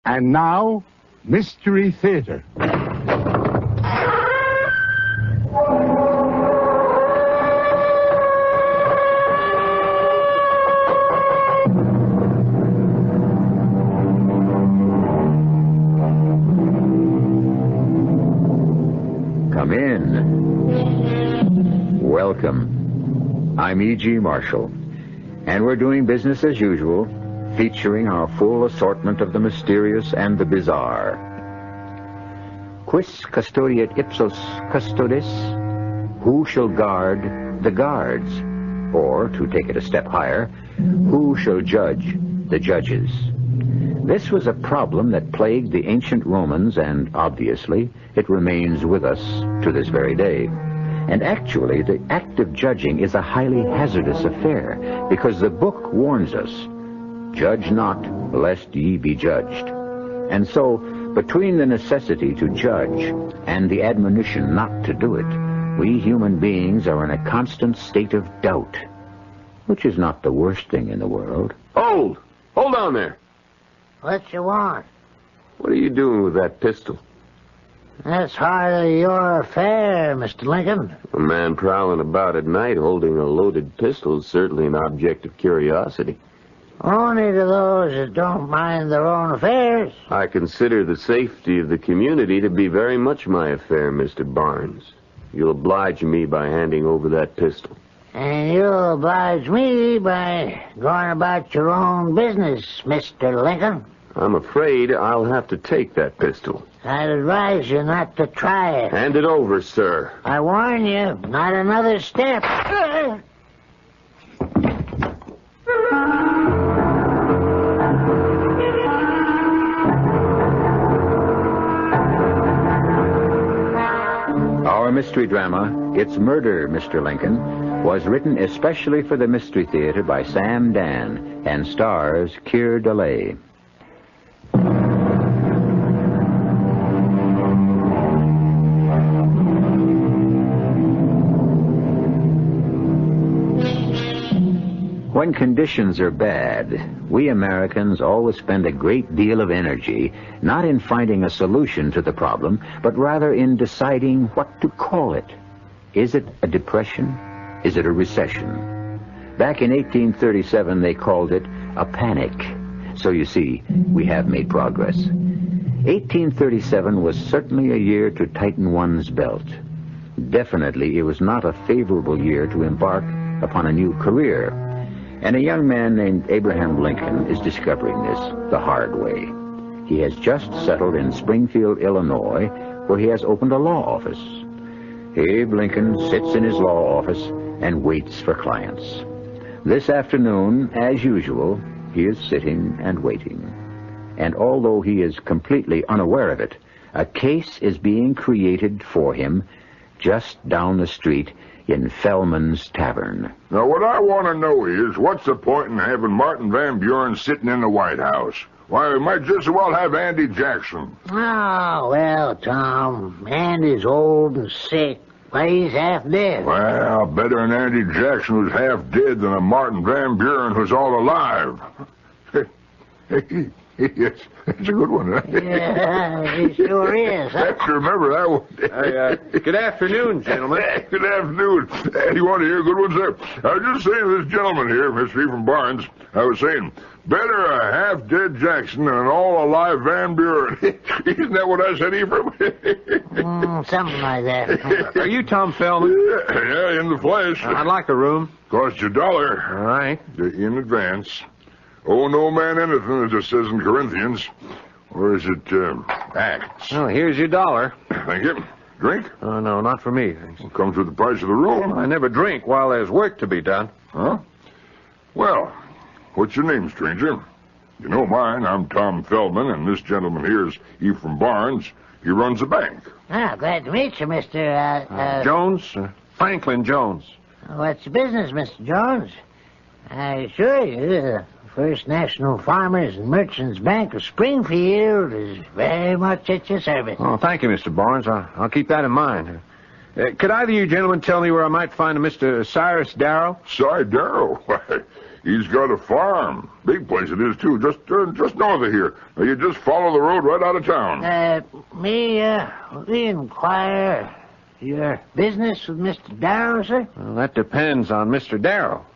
And now, Mystery Theater. Come in. Welcome. I'm E.G. Marshall, and we're doing business as usual, featuring our full assortment of the mysterious and the bizarre. Quis custodiet ipsos custodes? Who shall guard the guards? Or, to take it a step higher, who shall judge the judges? This was a problem that plagued the ancient Romans, and obviously it remains with us to this very day. And actually, the act of judging is a highly hazardous affair, because the book warns us, "Judge not, lest ye be judged." And so, between the necessity to judge and the admonition not to do it, we human beings are in a constant state of doubt, which is not the worst thing in the world. Hold! Hold on there. What you want? What are you doing with that pistol? That's hardly your affair, Mr. Lincoln. A man prowling about at night holding a loaded pistol is certainly an object of curiosity. Only to those that don't mind their own affairs. I consider the safety of the community to be very much my affair, Mr. Barnes. You'll oblige me by handing over that pistol. And you'll oblige me by going about your own business, Mr. Lincoln. I'm afraid I'll have to take that pistol. I'd advise you not to try it. Hand it over, sir. I warn you, not another step. Our mystery drama, It's Murder, Mr. Lincoln, was written especially for the Mystery Theater by Sam Dan and stars Keir DeLay. When conditions are bad, we Americans always spend a great deal of energy not in finding a solution to the problem, but rather in deciding what to call it. Is it a depression? Is it a recession? Back in 1837, they called it a panic. So you see, we have made progress. 1837 was certainly a year to tighten one's belt. Definitely, it was not a favorable year to embark upon a new career. And a young man named Abraham Lincoln is discovering this the hard way. He has just settled in Springfield, Illinois, where he has opened a law office. Abe Lincoln sits in his law office and waits for clients. This afternoon, as usual, he is sitting and waiting. And although he is completely unaware of it, a case is being created for him just down the street in Fellman's Tavern. Now, what I want to know is, what's the point in having Martin Van Buren sitting in the White House? Why, we might just as well have Andy Jackson. Oh, well, Tom, Andy's old and sick. Why, he's half dead. Well, better an Andy Jackson who's half dead than a Martin Van Buren who's all alive. Yes, that's a good one, huh? Yeah, he sure is. I have to remember that one. Good afternoon, gentlemen. Good afternoon. You want to hear good ones there? I was just saying to this gentleman here, Mr. Ephraim Barnes, I was saying, better a half-dead Jackson than an all-alive Van Buren. Isn't that what I said, Ephraim? Something like that. Are you Tom Feldman? Yeah, in the flesh. I'd like a room. Costs you $1. All right. In advance. Owe no man anything, as it says in Corinthians. Or is it, Acts? Well, here's your $1. Thank you. Drink? Oh, no, not for me, thanks. Well, comes with the price of the room. I never drink while there's work to be done. Huh? Well, what's your name, stranger? You know mine. I'm Tom Feldman, and this gentleman here is Ephraim Barnes. He runs a bank. Ah, glad to meet you, Mr. Jones? Franklin Jones. What's the business, Mr. Jones? I assure you, the First National Farmers and Merchants Bank of Springfield is very much at your service. Oh, thank you, Mr. Barnes. I'll keep that in mind. Could either of you gentlemen tell me where I might find a Mr. Cyrus Darrow? Cy Darrow? He's got a farm. Big place it is, too, just north of here. Now, you just follow the road right out of town. We inquire your business with Mr. Darrow, sir? Well, that depends on Mr. Darrow.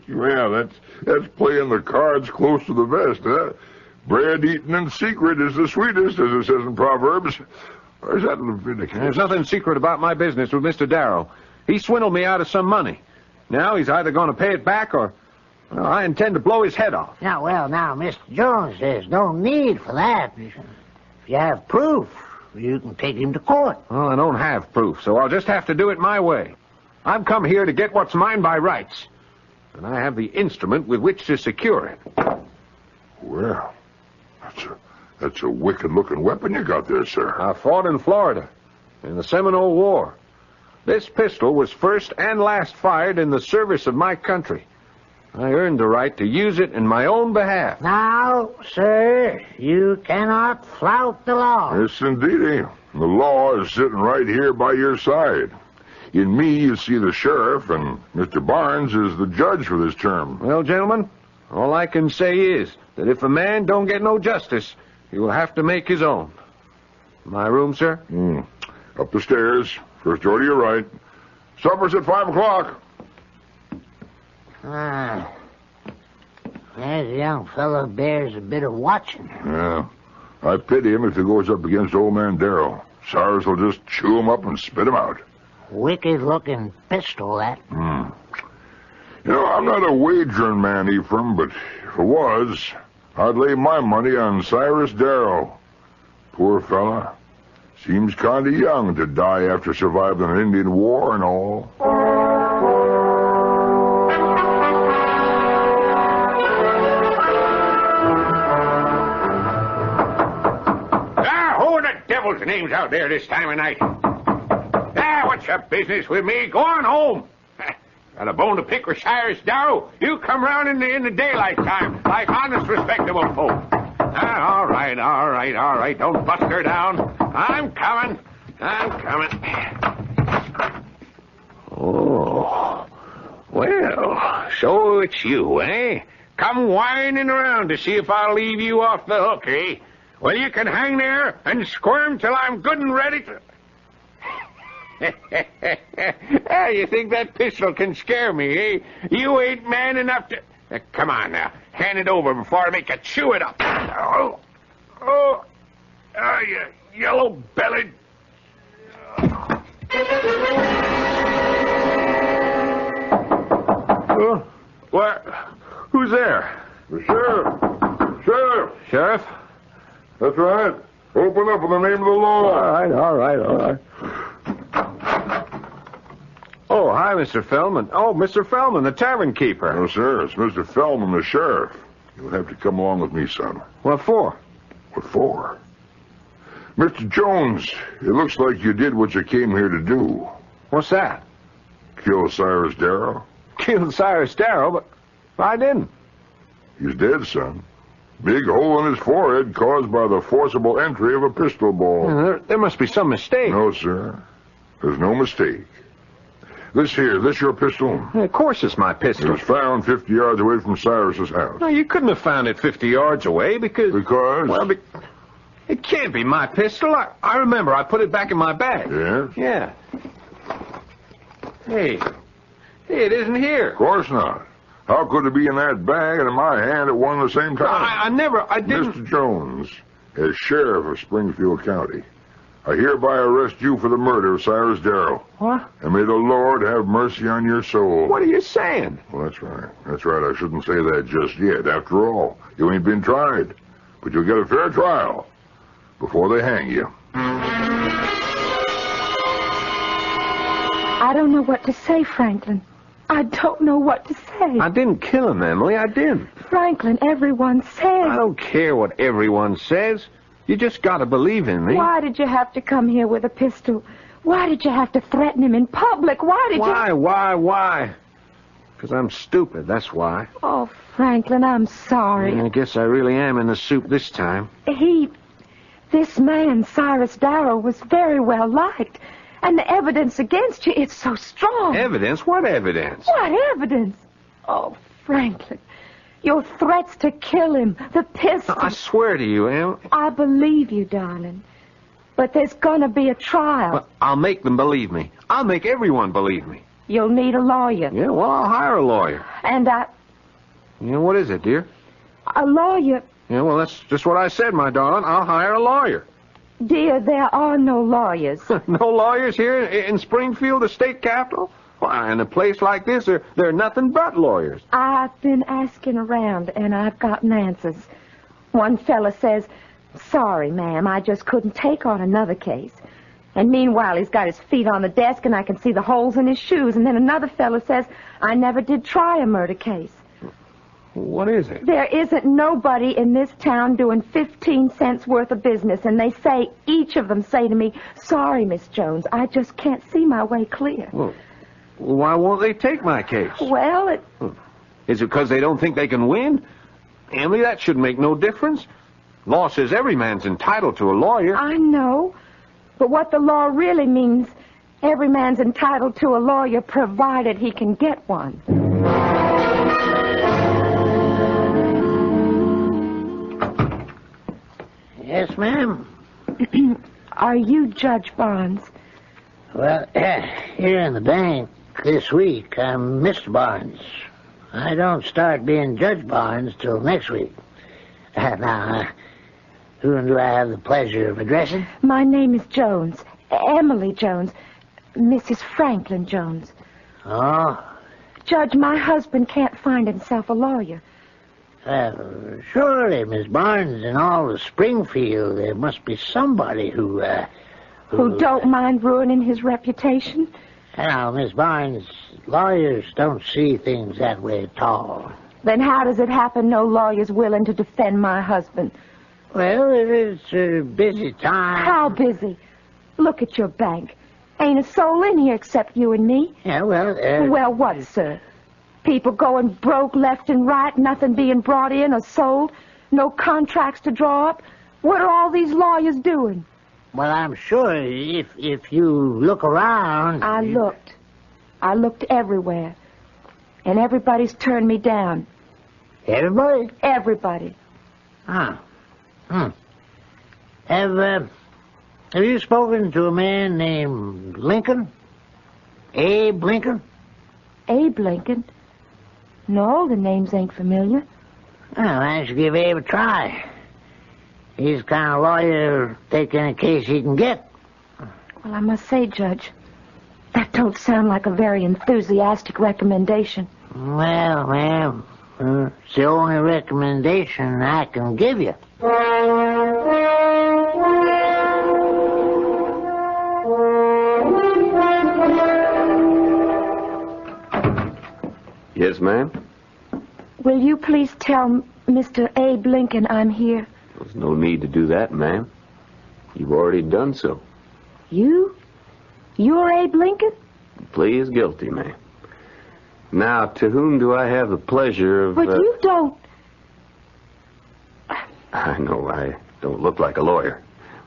Well, that's playing the cards close to the vest, huh? Bread eaten in secret is the sweetest, as it says in Proverbs. Or is that Leviticus? There's nothing secret about my business with Mr. Darrow. He swindled me out of some money. Now he's either going to pay it back or... Well, I intend to blow his head off. Now, Mr. Jones, there's no need for that. If you have proof, you can take him to court. Well, I don't have proof, so I'll just have to do it my way. I've come here to get what's mine by rights. And I have the instrument with which to secure it. Well, that's a wicked-looking weapon you got there, sir. I fought in Florida in the Seminole War. This pistol was first and last fired in the service of my country. I earned the right to use it in my own behalf. Now, sir, you cannot flout the law. Yes, indeedy. The law is sitting right here by your side. In me, you see the sheriff, and Mr. Barnes is the judge for this term. Well, gentlemen, all I can say is that if a man don't get no justice, he will have to make his own. My room, sir? Up the stairs. First door to your right. Supper's at 5 o'clock. That young fellow bears a bit of watching. Yeah. I pity him if he goes up against old man Darrow. Cyrus will just chew him up and spit him out. Wicked-looking pistol, that. You know, I'm not a wagering man, Ephraim, but if I was, I'd lay my money on Cyrus Darrow. Poor fella. Seems kind of young to die after surviving an Indian war and all. Who the devil's name's out there this time of night? What's your business with me? Go on home. Got a bone to pick with Cyrus Darrow? You come round in the daylight time, like honest, respectable folk. All right. Don't bust her down. I'm coming. Oh, well, so it's you, eh? Come whining around to see if I'll leave you off the hook, eh? Well, you can hang there and squirm till I'm good and ready to... You think that pistol can scare me, eh? You ain't man enough to... come on now. Hand it over before I make you chew it up. You yellow-bellied... Who's there? The sheriff. Sheriff? That's right. Open up in the name of the law. All right. Oh, hi, Mr. Feldman. Oh, Mr. Feldman, the tavern keeper. No, sir. It's Mr. Feldman, the sheriff. You'll have to come along with me, son. What for? What for? Mr. Jones, it looks like you did what you came here to do. What's that? Kill Cyrus Darrow. Killed Cyrus Darrow, but I didn't. He's dead, son. Big hole in his forehead caused by the forcible entry of a pistol ball. There must be some mistake. No, sir. There's no mistake. This your pistol? Of course it's my It pistol. was found 50 yards away from Cyrus's house. No, you couldn't have found it 50 yards away because... Because? Well, it can't be my pistol. I remember I put it back in my bag. Yes? Yeah. Hey, it isn't here. Of course not. How could it be in that bag and in my hand at one and the same time? I didn't... Mr. Jones, as sheriff of Springfield County, I hereby arrest you for the murder of Cyrus Darrow. What? And may the Lord have mercy on your soul. What are you saying? Well, that's right. I shouldn't say that just yet. After all, you ain't been tried. But you'll get a fair trial before they hang you. I don't know what to say, Franklin. I don't know what to say. I didn't kill him, Emily. I didn't. Franklin, everyone says... I don't care what everyone says. You just got to believe in me. Why did you have to come here with a pistol? Why did you have to threaten him in public? Why? Because I'm stupid, that's why. Oh, Franklin, I'm sorry. I guess I really am in the soup this time. This man, Cyrus Darrow, was very well liked. And the evidence against you, it's so strong. Evidence? What evidence? What evidence? Oh, Franklin, your threats to kill him, the pistol. I swear to you, Em. I believe you, darling. But there's gonna be a trial. Well, I'll make them believe me. I'll make everyone believe me. You'll need a lawyer. Yeah, well, I'll hire a lawyer. And You know, what is it, dear? a lawyer. Yeah, well, that's just what I said, my darling. I'll hire a lawyer. Dear, there are no lawyers. No lawyers here in Springfield, the state capital? Why, in a place like this, there are nothing but lawyers. I've been asking around, and I've gotten answers. One fella says, sorry, ma'am, I just couldn't take on another case. And meanwhile, he's got his feet on the desk, and I can see the holes in his shoes. And then another fella says, I never did try a murder case. What is it? There isn't nobody in this town doing 15 cents worth of business, and they say, each of them say to me, sorry, Miss Jones, I just can't see my way clear. Well, why won't they take my case? Well, Is it because they don't think they can win? Emily, that should make no difference. Law says every man's entitled to a lawyer. I know. But what the law really means, every man's entitled to a lawyer provided he can get one. Yes, ma'am? Are you Judge Barnes? Well, here in the bank this week, I'm Mr. Barnes. I don't start being Judge Barnes till next week. Now, who do I have the pleasure of addressing? My name is Jones. Emily Jones. Mrs. Franklin Jones. Oh, Judge, my husband can't find himself a lawyer. Surely, Miss Barnes, in all of Springfield, there must be somebody who don't mind ruining his reputation? Now, Miss Barnes, lawyers don't see things that way at all. Then how does it happen no lawyer's willing to defend my husband? Well, it's a busy time. How busy? Look at your bank. Ain't a soul in here except you and me. Yeah, well... Well, what, sir? People going broke left and right, nothing being brought in or sold, no contracts to draw up. What are all these lawyers doing? Well, I'm sure if you look around... I looked everywhere. And everybody's turned me down. Everybody? Everybody. Ah. Have you spoken to a man named Lincoln? Abe Lincoln? Abe Lincoln? No, the names ain't familiar. Well, why don't you give Abe a try? He's the kind of lawyer take any case he can get. Well, I must say, Judge, that don't sound like a very enthusiastic recommendation. Well, ma'am, it's the only recommendation I can give you. Yes, ma'am? Will you please tell Mr. Abe Lincoln I'm here? There's no need to do that, ma'am. You've already done so. You? You're Abe Lincoln? The plea is guilty, ma'am. Now, to whom do I have the pleasure of... But you don't... I know I don't look like a lawyer.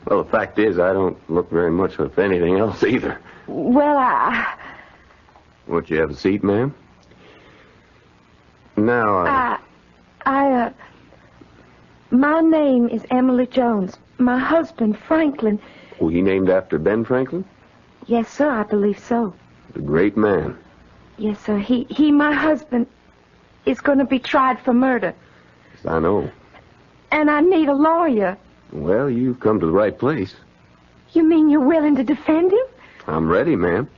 Well, the fact is, I don't look very much of anything else either. Well, Won't you have a seat, ma'am? Now, my name is Emily Jones. My husband, Franklin... Was he named after Ben Franklin? Yes, sir, I believe so. The great man. Yes, sir. He, my husband, is going to be tried for murder. Yes, I know. And I need a lawyer. Well, you've come to the right place. You mean you're willing to defend him? I'm ready, ma'am.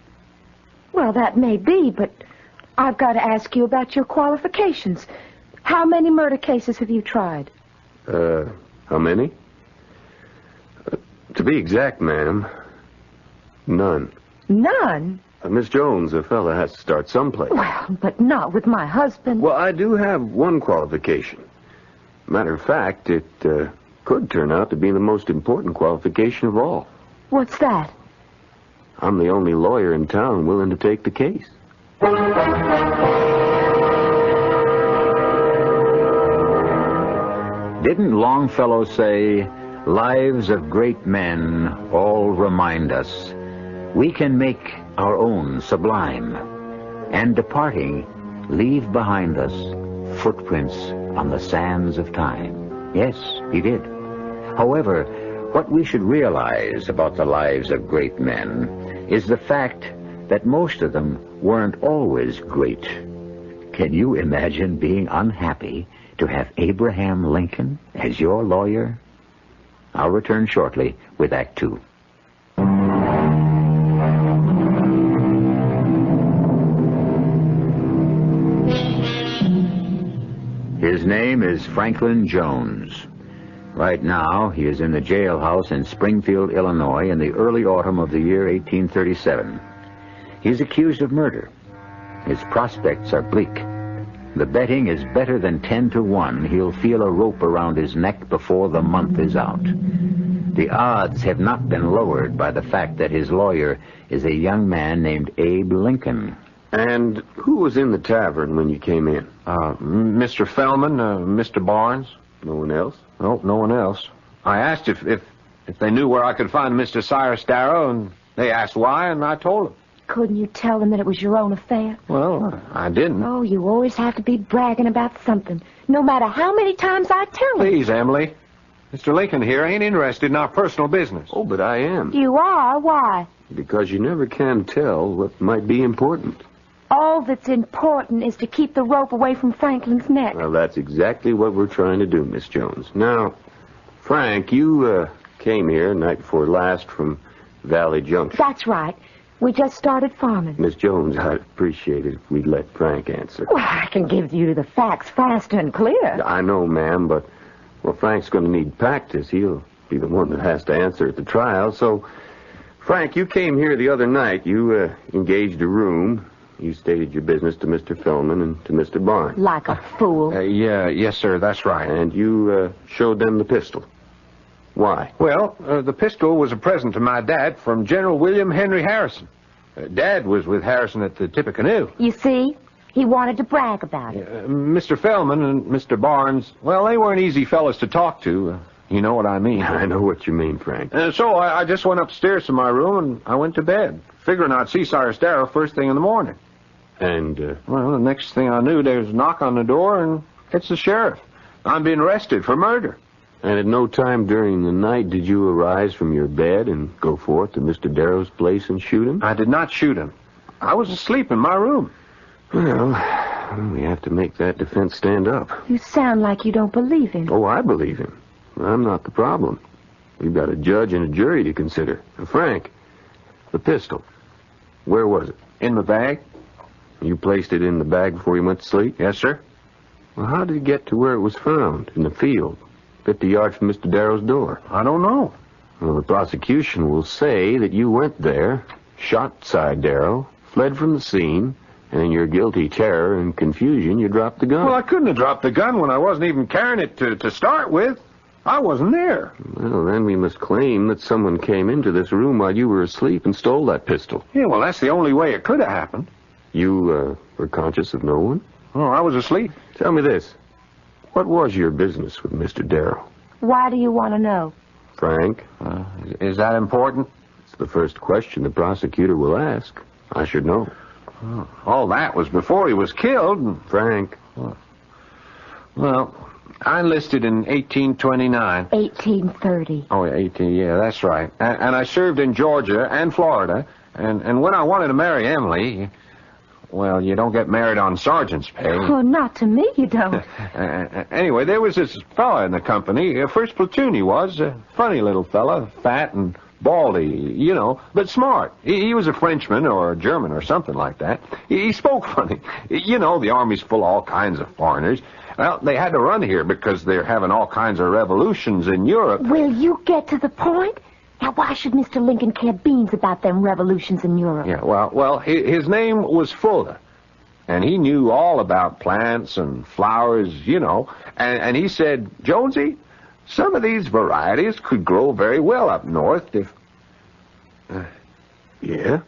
Well, that may be, but I've got to ask you about your qualifications. How many murder cases have you tried? How many? To be exact, ma'am, none. None? Miss Jones, a fella has to start someplace. Well, but not with my husband. Well, I do have one qualification. Matter of fact, it could turn out to be the most important qualification of all. What's that? I'm the only lawyer in town willing to take the case. Didn't Longfellow say, lives of great men all remind us we can make our own sublime, and departing, leave behind us footprints on the sands of time. Yes, he did. However, what we should realize about the lives of great men is the fact that most of them weren't always great. Can you imagine being unhappy to have Abraham Lincoln as your lawyer? I'll return shortly with Act Two. His name is Franklin Jones. Right now, he is in the jailhouse in Springfield, Illinois, in the early autumn of the year 1837. He's accused of murder. His prospects are bleak. The betting is better than 10-1. He'll feel a rope around his neck before the month is out. The odds have not been lowered by the fact that his lawyer is a young man named Abe Lincoln. And who was in the tavern when you came in? Mr. Fellman, Mr. Barnes. No one else? No, no one else. I asked if they knew where I could find Mr. Cyrus Darrow, and they asked why, and I told them. Couldn't you tell them that it was your own affair? Well, I didn't. Oh, you always have to be bragging about something, no matter how many times I tell them. Please, Emily. Mr. Lincoln here ain't interested in our personal business. Oh, but I am. You are? Why? Because you never can tell what might be important. All that's important is to keep the rope away from Franklin's neck. Well, that's exactly what we're trying to do, Miss Jones. Now, Frank, you came here night before last from Valley Junction. That's right. We just started farming. Miss Jones, I'd appreciate it if we'd let Frank answer. Well, I can give you the facts fast and clear. I know, ma'am, but, well, Frank's going to need practice. He'll be the one that has to answer at the trial. So, Frank, you came here the other night. You engaged a room. You stated your business to Mr. Fellman and to Mr. Barnes. Like a fool. Yes, sir, that's right. And you showed them the pistol. Why? Well, the pistol was a present to my dad from General William Henry Harrison. Dad was with Harrison at the Tippecanoe. You see? He wanted to brag about it. Mr. Fellman and Mr. Barnes, well, they weren't easy fellas to talk to. You know what I mean. I know what you mean, Frank. So I just went upstairs to my room and I went to bed, figuring I'd see Cyrus Darrow first thing in the morning. And, well, the next thing I knew, there was a knock on the door, and it's the sheriff. I'm being arrested for murder. And at no time during the night did you arise from your bed and go forth to Mr. Darrow's place and shoot him? I did not shoot him. I was asleep in my room. Well, we have to make that defense stand up. You sound like you don't believe him. Oh, I believe him. I'm not the problem. We've got a judge and a jury to consider. Now, Frank, the pistol, where was it? In the bag. You placed it in the bag before you went to sleep? Yes, sir. Well, how did it get to where it was found, in the field, 50 yards from Mr. Darrow's door? I don't know. Well, the prosecution will say that you went there, shot Cy Darrow, fled from the scene, and in your guilty terror and confusion, you dropped the gun. Well, I couldn't have dropped the gun when I wasn't even carrying it to start with. I wasn't there. Well, then we must claim that someone came into this room while you were asleep and stole that pistol. Yeah, well, that's the only way it could have happened. You were conscious of no one? Oh, I was asleep. Tell me this. What was your business with Mr. Darrow? Why do you want to know? Frank? Is that important? It's the first question the prosecutor will ask. I should know. Oh, all that was before he was killed. Frank? Well, I enlisted in 1829. 1830. Oh, yeah, that's right. And I served in Georgia and Florida. And when I wanted to marry Emily, well, you don't get married on sergeant's pay. Oh, not to me, you don't. Anyway, there was this fella in the company, first platoon he was, a funny little fella, fat and baldy, you know, but smart. He was a Frenchman or a German or something like that. He spoke funny. You know, the Army's full of all kinds of foreigners. Well, they had to run here because they're having all kinds of revolutions in Europe. Will you get to the point? Now, why should Mr. Lincoln care beans about them revolutions in Europe? Yeah, well, his name was Fuller, and he knew all about plants and flowers, you know, and he said, Jonesy, some of these varieties could grow very well up north if... Yeah?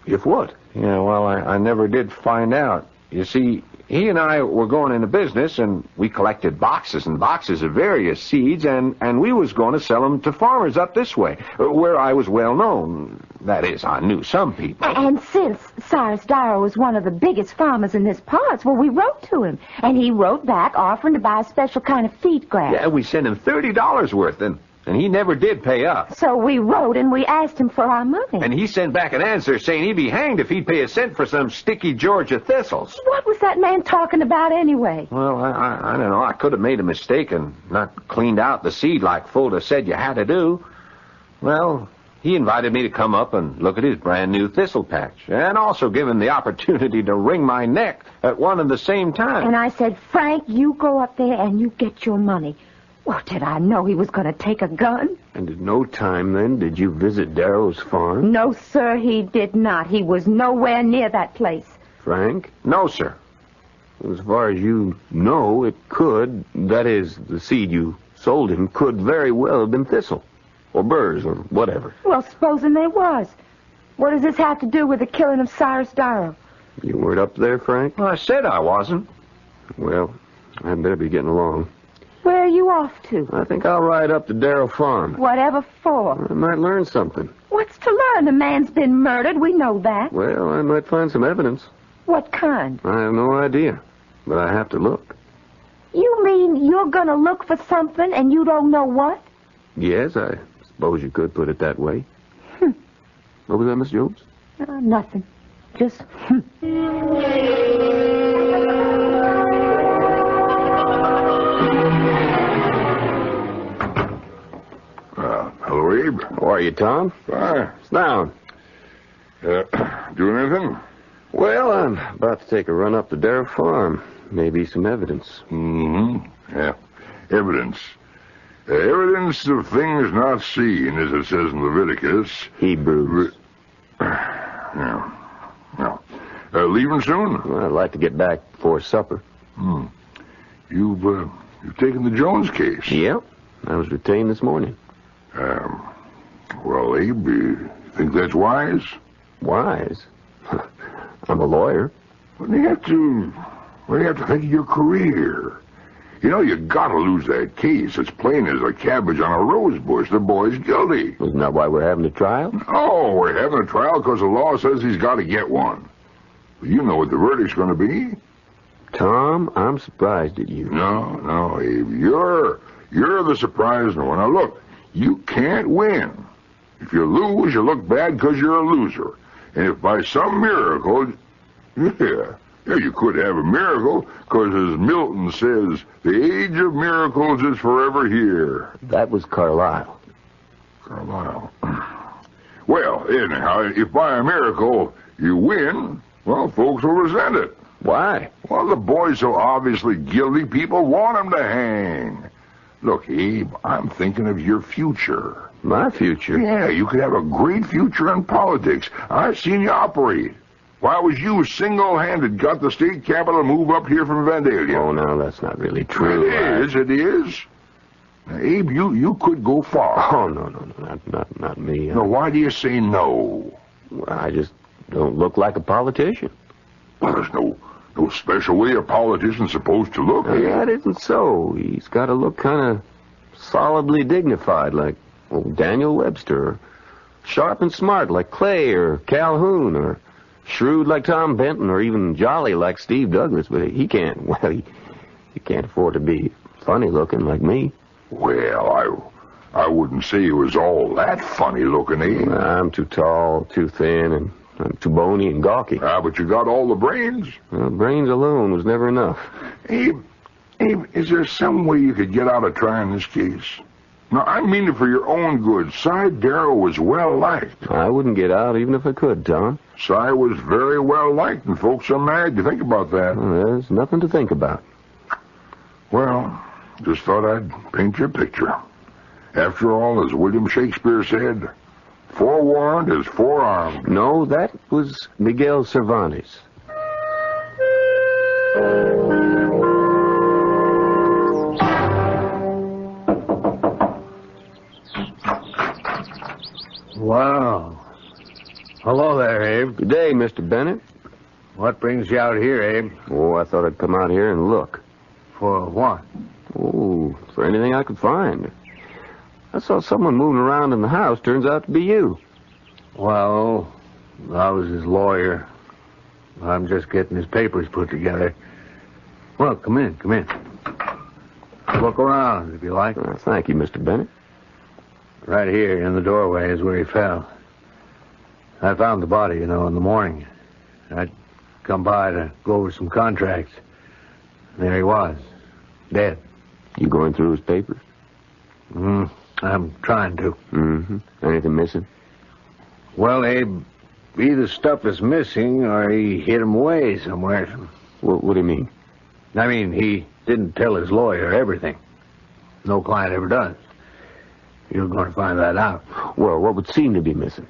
If what? Yeah, well, I never did find out. You see, He and I were going into business, and we collected boxes and boxes of various seeds, and we was going to sell them to farmers up this way, where I was well known. That is, I knew some people. And since Cyrus Darrow was one of the biggest farmers in this parts, well, we wrote to him, and he wrote back offering to buy a special kind of feed grass. Yeah, we sent him $30 worth, and he never did pay up. So we wrote and we asked him for our money. And he sent back an answer saying he'd be hanged if he'd pay a cent for some sticky Georgia thistles. What was that man talking about anyway? Well, I don't know. I could have made a mistake and not cleaned out the seed like Fulda said you had to do. Well, he invited me to come up and look at his brand new thistle patch, and also give him the opportunity to wring my neck at one and the same time. And I said, Frank, you go up there and you get your money. Well, did I know he was going to take a gun? And at no time, then, did you visit Darrow's farm? No, sir, he did not. He was nowhere near that place. Frank? No, sir. As far as you know, it could, that is, the seed you sold him, could very well have been thistle, or burrs, or whatever. Well, supposing there was. What does this have to do with the killing of Cyrus Darrow? You weren't up there, Frank? Well, I said I wasn't. Well, I'd better be getting along. Where are you off to? I think I'll ride up to Darrow Farm. Whatever for? I might learn something. What's to learn? The man's been murdered. We know that. Well, I might find some evidence. What kind? I have no idea, but I have to look. You mean you're going to look for something and you don't know what? Yes, I suppose you could put it that way. What was that, Miss Jones? Nothing. Just, Hello, Abe. How are you, Tom? Hi. Sit down. Doing anything? Well, I'm about to take a run up to Darrow Farm. Maybe some evidence. Mm-hmm. Yeah. Evidence. Evidence of things not seen, as it says in Leviticus. Hebrews. Yeah. Leaving soon? Well, I'd like to get back before supper. You've taken the Jones case. Yep. I was retained this morning. Well, Abe, you think that's wise? Wise? I'm a lawyer. Well, you have to think of your career. You know, you gotta lose that case. It's plain as a cabbage on a rose bush. The boy's guilty. Isn't that why we're having a trial? Oh, we're having a trial because the law says he's got to get one. Well, you know what the verdict's going to be. Tom, I'm surprised at you. No, Abe. You're the surprising one. Now, look, you can't win. If you lose, you look bad because you're a loser. And if by some miracle, you could have a miracle, because as Milton says, the age of miracles is forever here. That was Carlyle. Carlyle. Well, anyhow, if by a miracle you win, well, folks will resent it. Why? Well, the boy's so obviously guilty, people want him to hang. Look, Abe, I'm thinking of your future. My future? Yeah, you could have a great future in politics. I've seen you operate. Why was you single-handed got the state capital to move up here from Vandalia? Oh, no, that's not really true. It is. Now, Abe, you could go far. Oh, no, not me. Now, why do you say no? Well, I just don't look like a politician. Well, there's no special way a politician's supposed to look. That isn't so. He's got to look kind of solidly dignified, like Daniel Webster, or sharp and smart like Clay or Calhoun, or shrewd like Tom Benton, or even jolly like Steve Douglas. But he can't afford to be funny looking like me. Well, I wouldn't say he was all that funny looking, eh? I'm too tall, too thin, and I'm too bony and gawky. But you got all the brains. Well, brains alone was never enough. Abe, is there some way you could get out of trying this case? No, I mean it for your own good. Cy Darrow was well-liked. I wouldn't get out even if I could, Tom. Cy was very well-liked, and folks are mad. You think about that. Well, there's nothing to think about. Well, just thought I'd paint you a picture. After all, as William Shakespeare said, forewarned is forearmed. No, that was Miguel Cervantes. Wow. Hello there, Abe. Good day, Mr. Bennett. What brings you out here, Abe? Oh, I thought I'd come out here and look. For what? Oh, for anything I could find. I saw someone moving around in the house. Turns out to be you. Well, I was his lawyer. I'm just getting his papers put together. Well, come in. Look around, if you like. Thank you, Mr. Bennett. Right here in the doorway is where he fell. I found the body, in the morning. I'd come by to go over some contracts. There he was, dead. You going through his papers? I'm trying to. Mm-hmm. Anything missing? Well, Abe, either stuff is missing or he hid him away somewhere. What do you mean? I mean, he didn't tell his lawyer everything. No client ever does. You're going to find that out. Well, what would seem to be missing?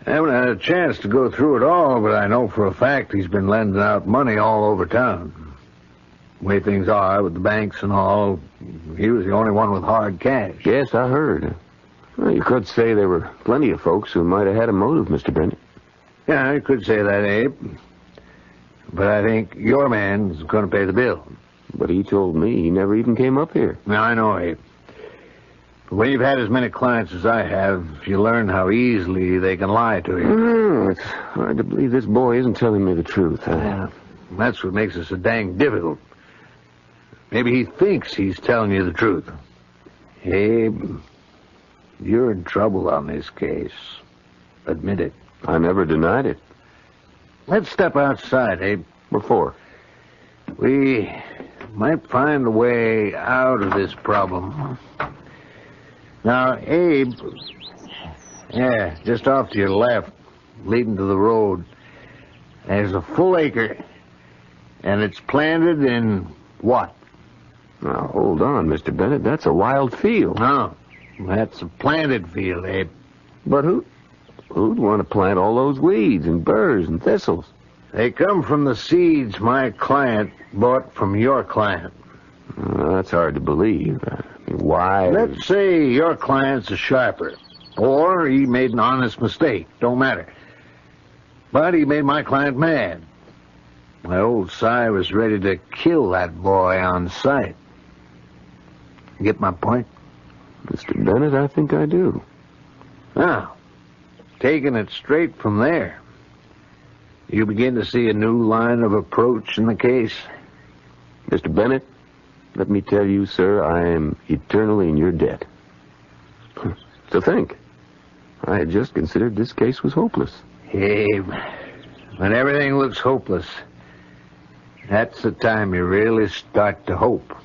I haven't had a chance to go through it all, but I know for a fact he's been lending out money all over town. The way things are with the banks and all, he was the only one with hard cash. Yes, I heard. Well, you could say there were plenty of folks who might have had a motive, Mr. Bennett. Yeah, you could say that, Abe. But I think your man's going to pay the bill. But he told me he never even came up here. Now, I know, Abe. But when you've had as many clients as I have, you learn how easily they can lie to you. It's hard to believe this boy isn't telling me the truth. Yeah, that's what makes it so dang difficult. Maybe he thinks he's telling you the truth. Abe, you're in trouble on this case. Admit it. I never denied it. Let's step outside, Abe. What for? We might find a way out of this problem. Now, Abe, just off to your left, leading to the road, there's a full acre, and it's planted in what? Now, hold on, Mr. Bennett. That's a wild field. No, that's a planted field, Abe. But who'd want to plant all those weeds and burrs and thistles? They come from the seeds my client bought from your client. That's hard to believe. Why? Let's say your client's a sharper, or he made an honest mistake. Don't matter. But he made my client mad. My old Si was ready to kill that boy on sight. Get my point? Mr. Bennett, I think I do. Now, taking it straight from there, you begin to see a new line of approach in the case. Mr. Bennett, let me tell you, sir, I am eternally in your debt. To think, I had just considered this case was hopeless. Abe, when everything looks hopeless, that's the time you really start to hope.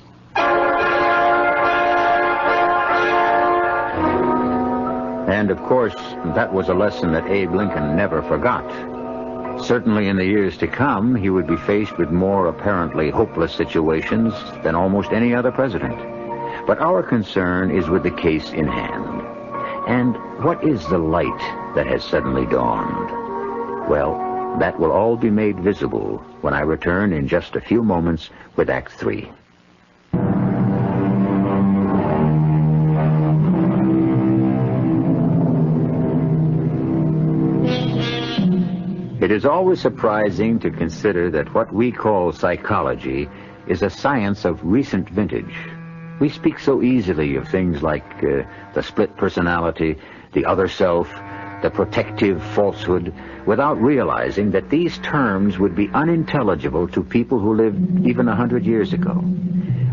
And, of course, that was a lesson that Abe Lincoln never forgot. Certainly in the years to come, he would be faced with more apparently hopeless situations than almost any other president. But our concern is with the case in hand. And what is the light that has suddenly dawned? Well, that will all be made visible when I return in just a few moments with Act 3. It is always surprising to consider that what we call psychology is a science of recent vintage. We speak so easily of things like the split personality, the other self, the protective falsehood, without realizing that these terms would be unintelligible to people who lived even 100 years ago.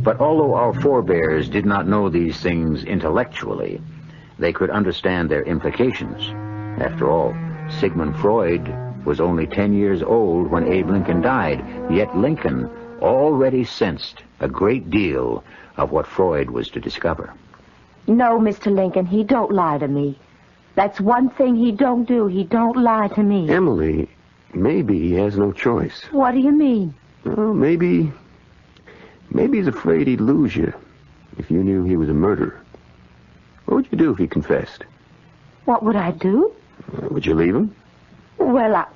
But although our forebears did not know these things intellectually, they could understand their implications. After all, Sigmund Freud was only 10 years old when Abe Lincoln died, yet Lincoln already sensed a great deal of what Freud was to discover. No, Mr. Lincoln, he don't lie to me. That's one thing he don't do. He don't lie to me. Emily, maybe he has no choice. What do you mean? Well, maybe he's afraid he'd lose you if you knew he was a murderer. What would you do if he confessed? What would I do? Would you leave him? Well,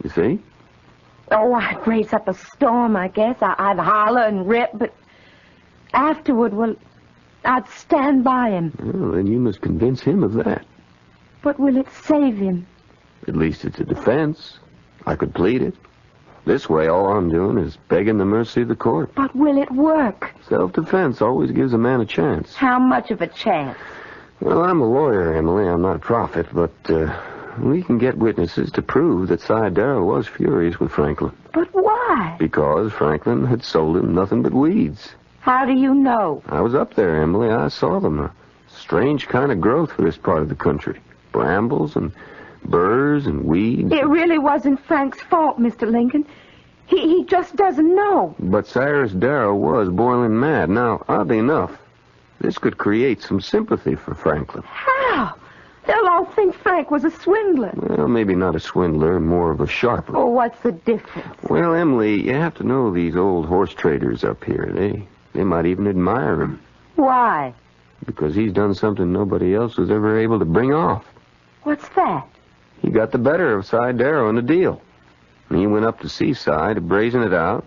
You see? Oh, I'd raise up a storm, I guess. I'd holler and rip, but afterward, well, I'd stand by him. Well, then you must convince him of that. But will it save him? At least it's a defense. I could plead it. This way, all I'm doing is begging the mercy of the court. But will it work? Self-defense always gives a man a chance. How much of a chance? Well, I'm a lawyer, Emily. I'm not a prophet, but we can get witnesses to prove that Cy Darrow was furious with Franklin. But why? Because Franklin had sold him nothing but weeds. How do you know? I was up there, Emily. I saw them. A strange kind of growth for this part of the country. Brambles and burrs and weeds. It really wasn't Frank's fault, Mr. Lincoln. He just doesn't know. But Cyrus Darrow was boiling mad. Now, oddly enough, this could create some sympathy for Franklin. How? They'll all think Frank was a swindler. Well, maybe not a swindler, more of a sharper. Oh, what's the difference? Well, Emily, you have to know these old horse traders up here. They might even admire him. Why? Because he's done something nobody else was ever able to bring off. What's that? He got the better of Cy Darrow in the deal. And he went up to Seaside to brazen it out,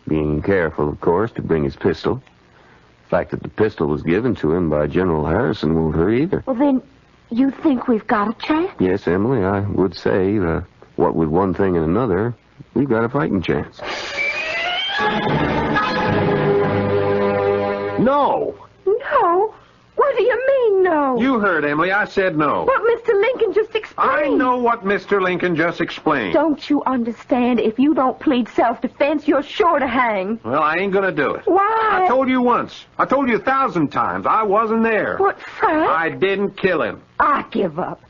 being careful, of course, to bring his pistol. The fact that the pistol was given to him by General Harrison won't hurt either. Well, then, you think we've got a chance? Yes, Emily, I would say, what with one thing and another, we've got a fighting chance. No! No? What do you mean, no? You heard, Emily. I said no. What Mr. Lincoln just explained. I know what Mr. Lincoln just explained. Don't you understand? If you don't plead self-defense, you're sure to hang. Well, I ain't gonna do it. Why? I told you once. I told you 1,000 times. I wasn't there. What, Frank? I didn't kill him. I give up.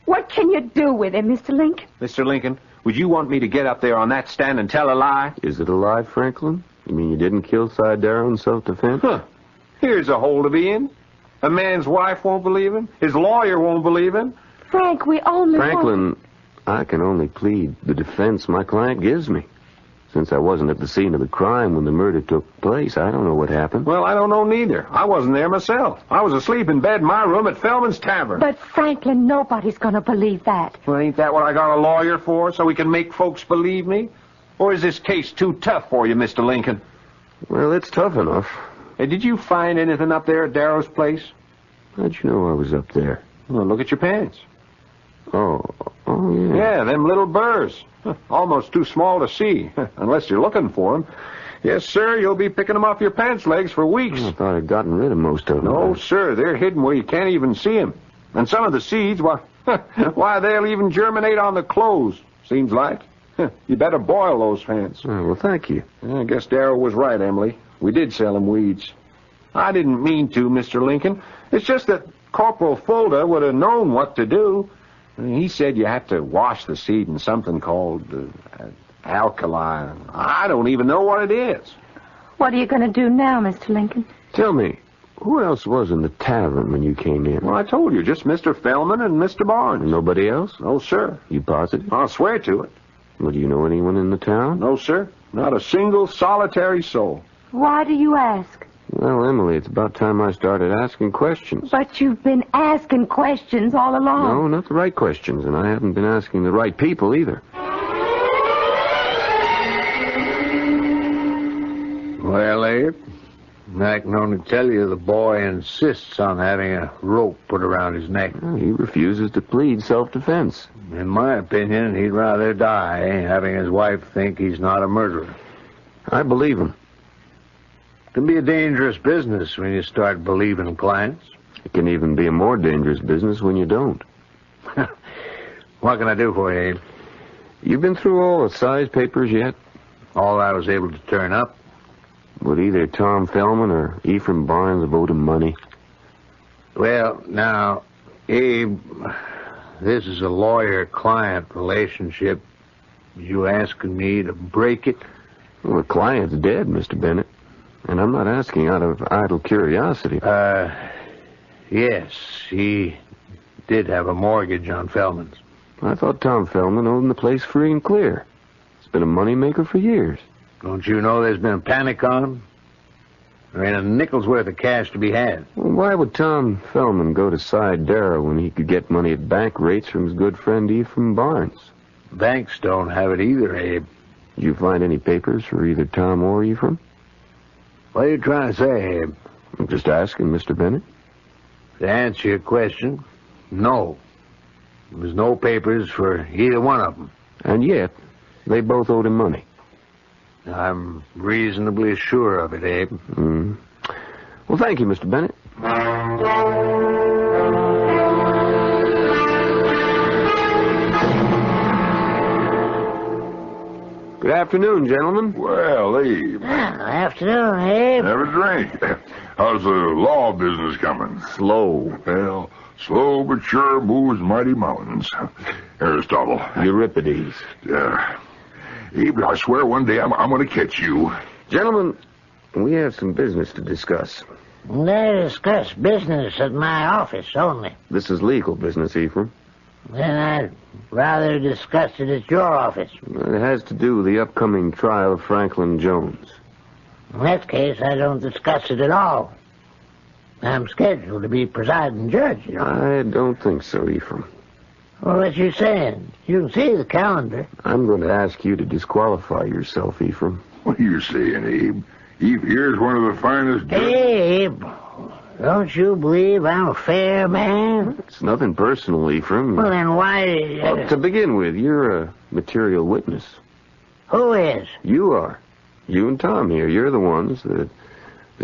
What can you do with him, Mr. Lincoln? Mr. Lincoln, would you want me to get up there on that stand and tell a lie? Is it a lie, Franklin? You mean you didn't kill Cy Darrow in self-defense? Huh. Here's a hole to be in. A man's wife won't believe him. His lawyer won't believe him. Frank, we only Franklin, I can only plead the defense my client gives me. Since I wasn't at the scene of the crime when the murder took place, I don't know what happened. Well, I don't know neither. I wasn't there myself. I was asleep in bed in my room at Feldman's Tavern. But, Franklin, nobody's going to believe that. Well, ain't that what I got a lawyer for, so we can make folks believe me? Or is this case too tough for you, Mr. Lincoln? Well, it's tough enough. Hey, did you find anything up there at Darrow's place? How'd you know I was up there? Well, look at your pants. Oh, yeah. Yeah, them little burrs. Almost too small to see, unless you're looking for them. Yes, sir, you'll be picking them off your pants legs for weeks. I thought I'd gotten rid of most of them. No, sir, they're hidden where you can't even see them. And some of the seeds, why, they'll even germinate on the clothes, seems like. You better boil those pants. Oh, well, thank you. I guess Darrow was right, Emily. We did sell him weeds. I didn't mean to, Mr. Lincoln. It's just that Corporal Fulda would have known what to do. He said you had to wash the seed in something called alkali. I don't even know what it is. What are you going to do now, Mr. Lincoln? Tell me, who else was in the tavern when you came in? Well, I told you, just Mr. Feldman and Mr. Barnes. Nobody else? No, sir. You positive? I'll swear to it. Well, do you know anyone in the town? No, sir. Not a single solitary soul. Why do you ask? Well, Emily, it's about time I started asking questions. But you've been asking questions all along. No, not the right questions, and I haven't been asking the right people either. Well, Abe, I can only tell you the boy insists on having a rope put around his neck. Well, he refuses to plead self-defense. In my opinion, he'd rather die having his wife think he's not a murderer. I believe him. It can be a dangerous business when you start believing clients. It can even be a more dangerous business when you don't. What can I do for you, Abe? You've been through all the size papers yet? All I was able to turn up. Would either Tom Feldman or Ephraim Barnes have owed him money? Well, now, Abe, this is a lawyer-client relationship. You asking me to break it? Well, the client's dead, Mr. Bennett. And I'm not asking out of idle curiosity. Yes, he did have a mortgage on Feldman's. I thought Tom Feldman owned the place free and clear. It's been a moneymaker for years. Don't you know there's been a panic on him? There ain't a nickel's worth of cash to be had. Well, why would Tom Feldman go to Cy Darrow when he could get money at bank rates from his good friend Ephraim Barnes? Banks don't have it either, Abe. Did you find any papers for either Tom or Ephraim? What are you trying to say, Abe? I'm just asking, Mr. Bennett. To answer your question, no. There was no papers for either one of them. And yet, they both owed him money. I'm reasonably sure of it, Abe. Well, thank you, Mr. Bennett. Good afternoon, gentlemen. Well, Abe. Afternoon, Abe. Have a drink. How's the law business coming? Slow. Well, slow but sure moves mighty mountains. Aristotle. Euripides. Abe, I swear one day I'm going to catch you. Gentlemen, we have some business to discuss. They discuss business at my office only. This is legal business, Ephraim. Then I'd rather discuss it at your office. It has to do with the upcoming trial of Franklin Jones. In that case, I don't discuss it at all. I'm scheduled to be presiding judge, you know. I don't think so, Ephraim. Well, what you saying? You can see the calendar. I'm going to ask you to disqualify yourself, Ephraim. What are you saying, Abe? Abe here's one of the finest... Abe, don't you believe I'm a fair man? It's nothing personal, Ephraim. Well, then why... Well, to begin with, you're a material witness. Who is? You are. You and Tom here. You're the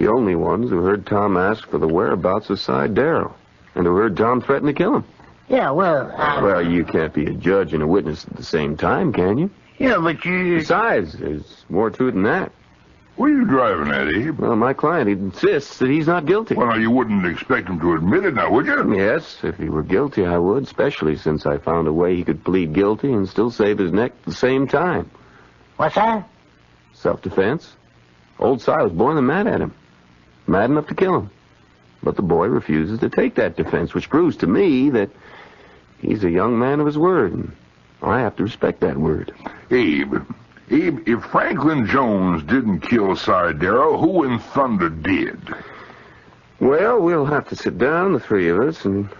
only ones who heard Tom ask for the whereabouts of Cy Darrow, and who heard Tom threaten to kill him. Yeah, well... Well, you can't be a judge and a witness at the same time, can you? Yeah, but you... Besides, there's more to it than that. What are you driving at, Abe? Well, my client insists that he's not guilty. Well, now, you wouldn't expect him to admit it now, would you? Yes, if he were guilty, I would, especially since I found a way he could plead guilty and still save his neck at the same time. What's that? Self-defense. Old Cy was boiling mad at him. Mad enough to kill him. But the boy refuses to take that defense, which proves to me that he's a young man of his word, and I have to respect that word. Abe, if Franklin Jones didn't kill Cy Darrow, who in thunder did? Well, we'll have to sit down, the three of us, and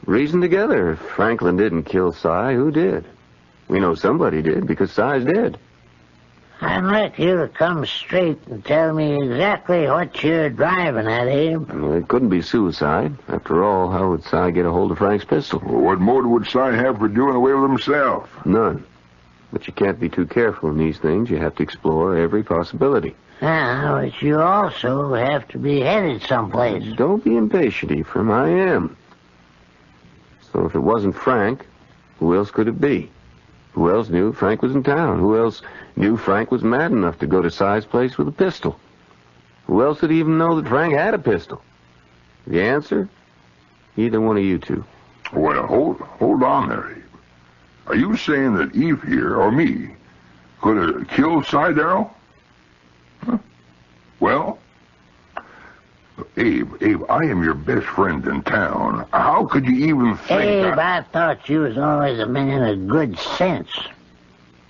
reason together. If Franklin didn't kill Cy, who did? We know somebody did, because Cy's dead. I'd like you to come straight and tell me exactly what you're driving at, Abe. Well, it couldn't be suicide. After all, how would Cy get a hold of Frank's pistol? Well, what motive would Cy have for doing away with himself? None. But you can't be too careful in these things. You have to explore every possibility. Ah, but you also have to be headed someplace. Don't be impatient, Ephraim. I am. So if it wasn't Frank, who else could it be? Who else knew Frank was in town? Who else knew Frank was mad enough to go to Cy's place with a pistol? Who else would even know that Frank had a pistol? The answer? Either one of you two. Well, hold on there, Abe. Are you saying that Eve here, or me, could have killed Cy Darrow? Huh? Well, Abe, I am your best friend in town. How could you even think... Abe, I thought you was always a man of good sense.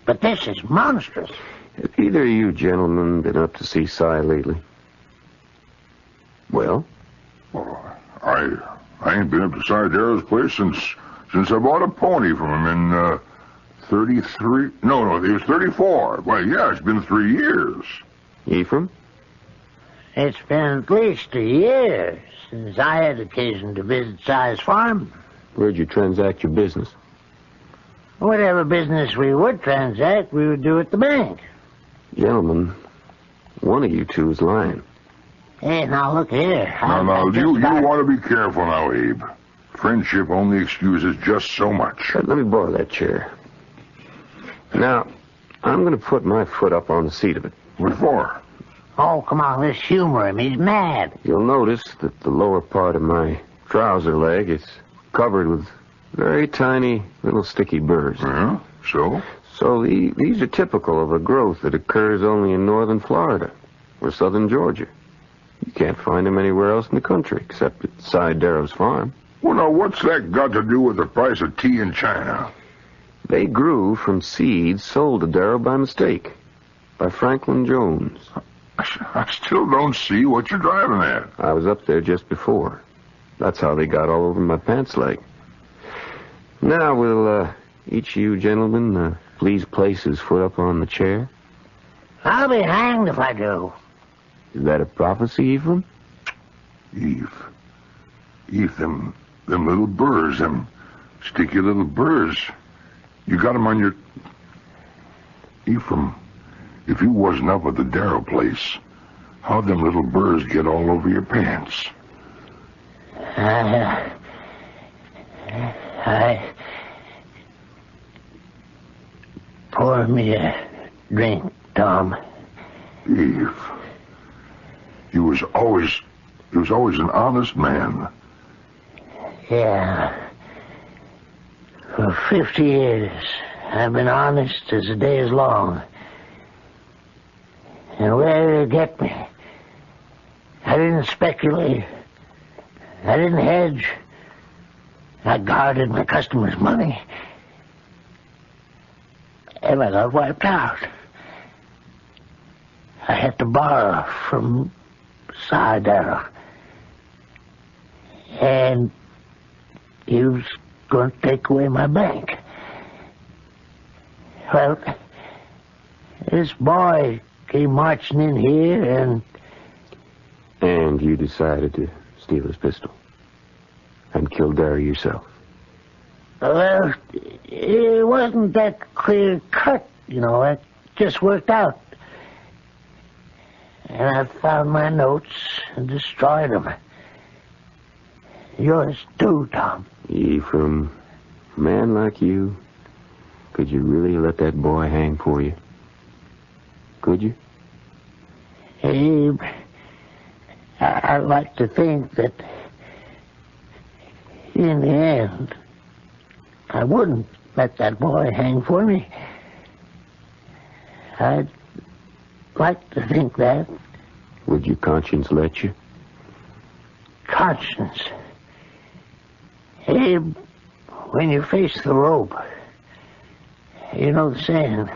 But this is monstrous. Have either of you gentlemen been up to see Cy lately? Well, I ain't been up to Cy Darrow's place since I bought a pony from him in 33... No, it was 34. Well, yeah, it's been 3 years. Ephraim? It's been at least a year since I had occasion to visit Cy's farm. Where'd you transact your business? Whatever business we would transact, we would do at the bank. Gentlemen, one of you two is lying. Hey, now look here. Now, you want to be careful now, Abe. Friendship only excuses just so much. Let me borrow that chair. Now, I'm going to put my foot up on the seat of it. What for? Oh, come on, let's humor him. He's mad. You'll notice that the lower part of my trouser leg is covered with very tiny little sticky burrs. Yeah, so? So these are typical of a growth that occurs only in northern Florida or southern Georgia. You can't find them anywhere else in the country except at Cy Darrow's farm. Well, now, what's that got to do with the price of tea in China? They grew from seeds sold to Darrow by mistake, by Franklin Jones. I still don't see what you're driving at. I was up there just before. That's how they got all over my pants leg. Now, will each of you gentlemen please place his foot up on the chair? I'll be hanged if I do. Is that a prophecy, Ephraim? Eve, them little burrs, them sticky little burrs. You got them on your... Ephraim, if you wasn't up at the Darrow place, how'd them little burrs get all over your pants? Pour me a drink, Tom. Eve, you was always an honest man. Yeah. For 50 years, I've been honest as the day is long. And where did it get me? I didn't speculate. I didn't hedge. I guarded my customers' money. And I got wiped out. I had to borrow from Darrow. And he was going to take away my bank. Well, this boy came marching in here and... And you decided to steal his pistol and kill Darrow yourself. Well, it wasn't that clear cut, It just worked out. And I found my notes and destroyed them. Yours too, Tom. Ephraim, a man like you, could you really let that boy hang for you? Could you? Abe, I'd like to think that in the end, I wouldn't let that boy hang for me. I'd like to think that. Would your conscience let you? Conscience. Abe, when you face the rope, you know the saying,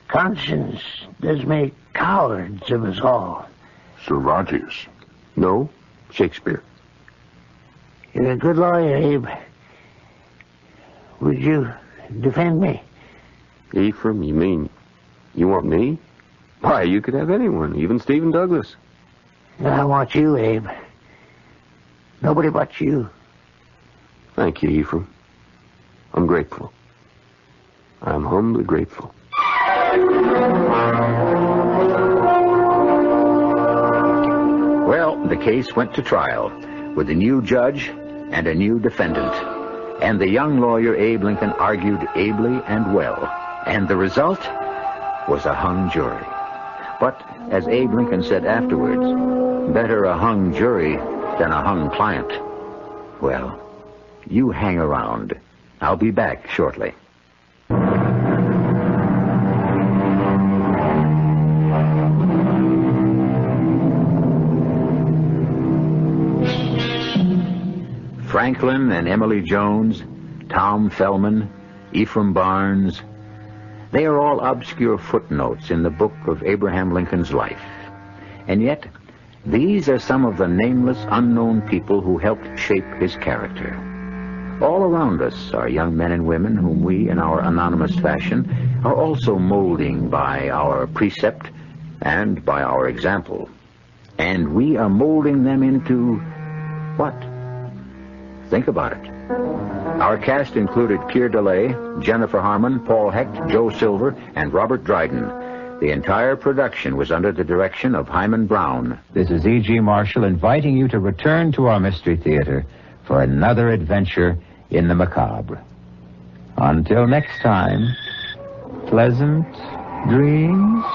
conscience does make cowards of us all. Cervantes. No, Shakespeare. You're a good lawyer, Abe. Would you defend me? Ephraim, you mean you want me? Why, you could have anyone, even Stephen Douglas. I want you, Abe. Nobody but you. Thank you, Ephraim. I'm grateful. I'm humbly grateful. Well, the case went to trial with a new judge and a new defendant. And the young lawyer Abe Lincoln argued ably and well. And the result was a hung jury. But, as Abe Lincoln said afterwards, better a hung jury than a hung client. Well, you hang around. I'll be back shortly. Franklin and Emily Jones, Tom Fellman, Ephraim Barnes, they are all obscure footnotes in the book of Abraham Lincoln's life. And yet, these are some of the nameless, unknown people who helped shape his character. All around us are young men and women whom we, in our anonymous fashion, are also molding by our precept and by our example. And we are molding them into what? Think about it. Our cast included Keir DeLay, Jennifer Harmon, Paul Hecht, Joe Silver, and Robert Dryden. The entire production was under the direction of Himan Brown. This is E.G. Marshall inviting you to return to our Mystery Theater for another adventure in the macabre. Until next time, pleasant dreams.